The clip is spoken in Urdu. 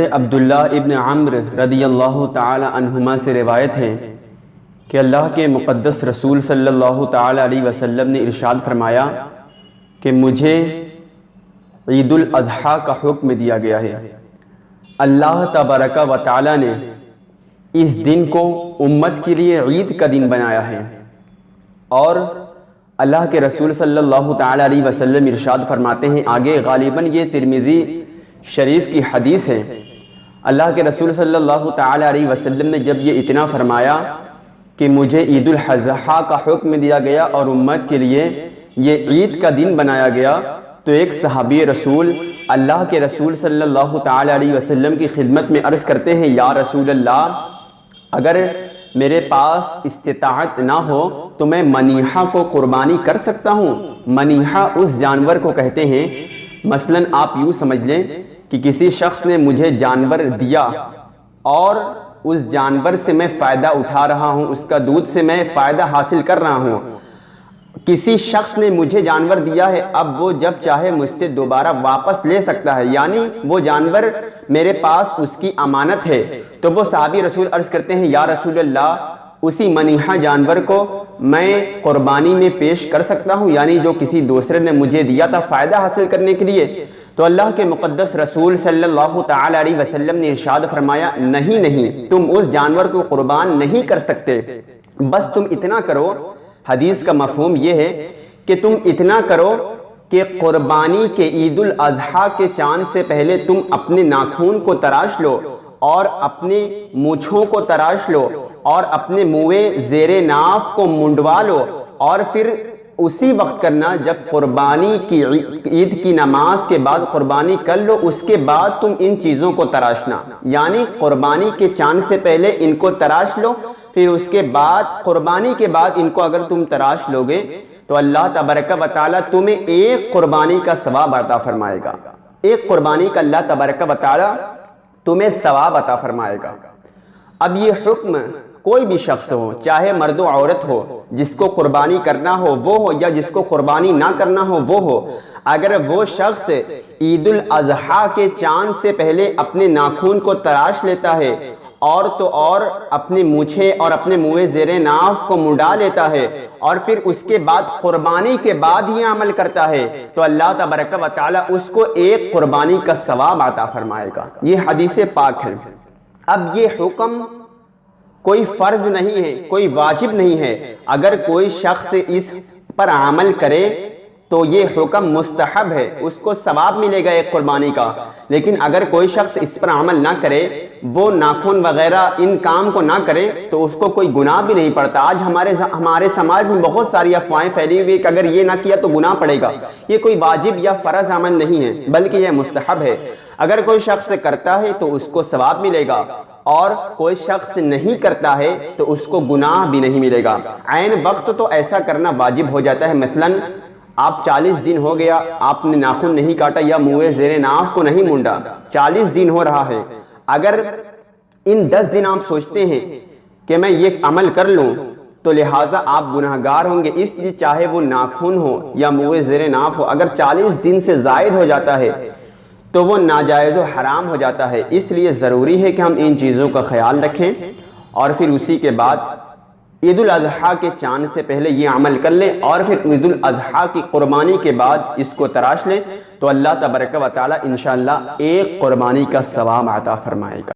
عبداللہ ابن عمرو رضی اللہ تعالی عنہما سے روایت ہے کہ اللہ کے مقدس رسول صلی اللہ تعالی علیہ وسلم نے ارشاد فرمایا کہ مجھے عید الاضحیٰ کا حکم دیا گیا ہے۔ اللہ تبارک و تعالی نے اس دن کو امت کے لیے عید کا دن بنایا ہے، اور اللہ کے رسول صلی اللہ تعالی علیہ وسلم ارشاد فرماتے ہیں آگے، غالباً یہ ترمذی شریف کی حدیث ہے، اللہ کے رسول صلی اللہ تعالی علیہ وسلم نے جب یہ اتنا فرمایا کہ مجھے عید الاضحیٰ کا حکم دیا گیا اور امت کے لیے یہ عید کا دن بنایا گیا، تو ایک صحابی رسول اللہ کے رسول صلی اللہ تعالی علیہ وسلم کی خدمت میں عرض کرتے ہیں، یا رسول اللہ، اگر میرے پاس استطاعت نہ ہو تو میں منیحہ کو قربانی کر سکتا ہوں۔ منیحہ اس جانور کو کہتے ہیں، مثلا آپ یوں سمجھ لیں کہ کسی شخص نے مجھے جانور دیا اور اس جانور سے میں فائدہ اٹھا رہا ہوں، اس کا دودھ سے میں فائدہ حاصل کر رہا ہوں۔ کسی شخص نے مجھے جانور دیا ہے، اب وہ جب چاہے مجھ سے دوبارہ واپس لے سکتا ہے، یعنی وہ جانور میرے پاس اس کی امانت ہے۔ تو وہ صحابی رسول عرض کرتے ہیں، یا رسول اللہ، اسی منیحہ جانور کو میں قربانی میں پیش کر سکتا ہوں، یعنی جو کسی دوسرے نے مجھے دیا تھا فائدہ حاصل کرنے کے لیے۔ تو اللہ کے مقدس رسول صلی اللہ تعالی علیہ وسلم نے ارشاد فرمایا، نہیں، تم اس جانور کو قربان نہیں کر سکتے، بس تم اتنا کرو۔ حدیث کا مفہوم یہ ہے کہ تم اتنا کرو کہ قربانی کے عید الاضحیٰ کے چاند سے پہلے تم اپنے ناخون کو تراش لو اور اپنے مونچھوں کو تراش لو اور اپنے منہ زیر ناف کو منڈوا لو، اور پھر اسی وقت کرنا جب قربانی کی عید کی نماز کے بعد قربانی کر لو، اس کے بعد تم ان چیزوں کو تراشنا، یعنی قربانی کے چاند سے پہلے ان کو تراش لو، پھر اس کے بعد قربانی کے بعد ان کو اگر تم تراش لوگے تو اللہ تبارک و تعالیٰ تمہیں ایک قربانی کا ثواب عطا فرمائے گا۔ ایک قربانی کا اللہ تبارک و تعالیٰ تمہیں ثواب عطا فرمائے گا۔ اب یہ حکم کوئی بھی شخص ہو، چاہے مرد و عورت ہو، جس کو قربانی کرنا ہو وہ ہو یا جس کو قربانی نہ کرنا ہو وہ ہو، اگر وہ شخص عید الاضحیٰ کے چاند سے پہلے اپنے ناخون کو تراش لیتا ہے اور تو اور اپنی مونچھیں اور اپنے منہ زیر ناف کو منڈا لیتا ہے، اور پھر اس کے بعد قربانی کے بعد یہ عمل کرتا ہے، تو اللہ تبارک و تعالیٰ اس کو ایک قربانی کا ثواب عطا فرمائے گا۔ یہ حدیث پاک ہے۔ اب یہ حکم کوئی فرض نہیں ہے، کوئی واجب نہیں ہے، اگر کوئی شخص اس پر عمل کرے تو یہ حکم مستحب ہے، اس کو ثواب ملے گا ایک قربانی کا۔ لیکن اگر کوئی شخص اس پر عمل نہ کرے، وہ ناخن وغیرہ ان کام کو نہ کرے، تو اس کو کوئی گناہ بھی نہیں پڑتا۔ آج ہمارے سماج میں بہت ساری افواہیں پھیلی ہوئی کہ اگر یہ نہ کیا تو گناہ پڑے گا۔ یہ کوئی واجب یا فرض عمل نہیں ہے، بلکہ یہ مستحب ہے۔ اگر کوئی شخص کرتا ہے تو اس کو ثواب ملے گا، اور کوئی شخص نہیں کرتا ہے تو اس کو گناہ بھی نہیں ملے گا۔ عین وقت تو ایسا کرنا واجب ہو جاتا ہے، مثلاً آپ 40 دن ہو گیا آپ نے ناخن نہیں کاٹا یا منہ زیر ناف کو نہیں مونڈا، 40 دن ہو رہا ہے، اگر ان 10 دن آپ سوچتے ہیں کہ میں یہ عمل کر لوں تو لہٰذا آپ گناہگار ہوں گے، اس لیے چاہے وہ ناخن ہو یا منہ زیر ناف ہو، اگر 40 دن سے زائد ہو جاتا ہے تو وہ ناجائز و حرام ہو جاتا ہے۔ اس لیے ضروری ہے کہ ہم ان چیزوں کا خیال رکھیں، اور پھر اسی کے بعد عید الاضحیٰ کے چاند سے پہلے یہ عمل کر لیں، اور پھر عید الاضحیٰ کی قربانی کے بعد اس کو تراش لیں، تو اللہ تبارک و تعالیٰ انشاءاللہ ایک قربانی کا ثواب عطا فرمائے گا۔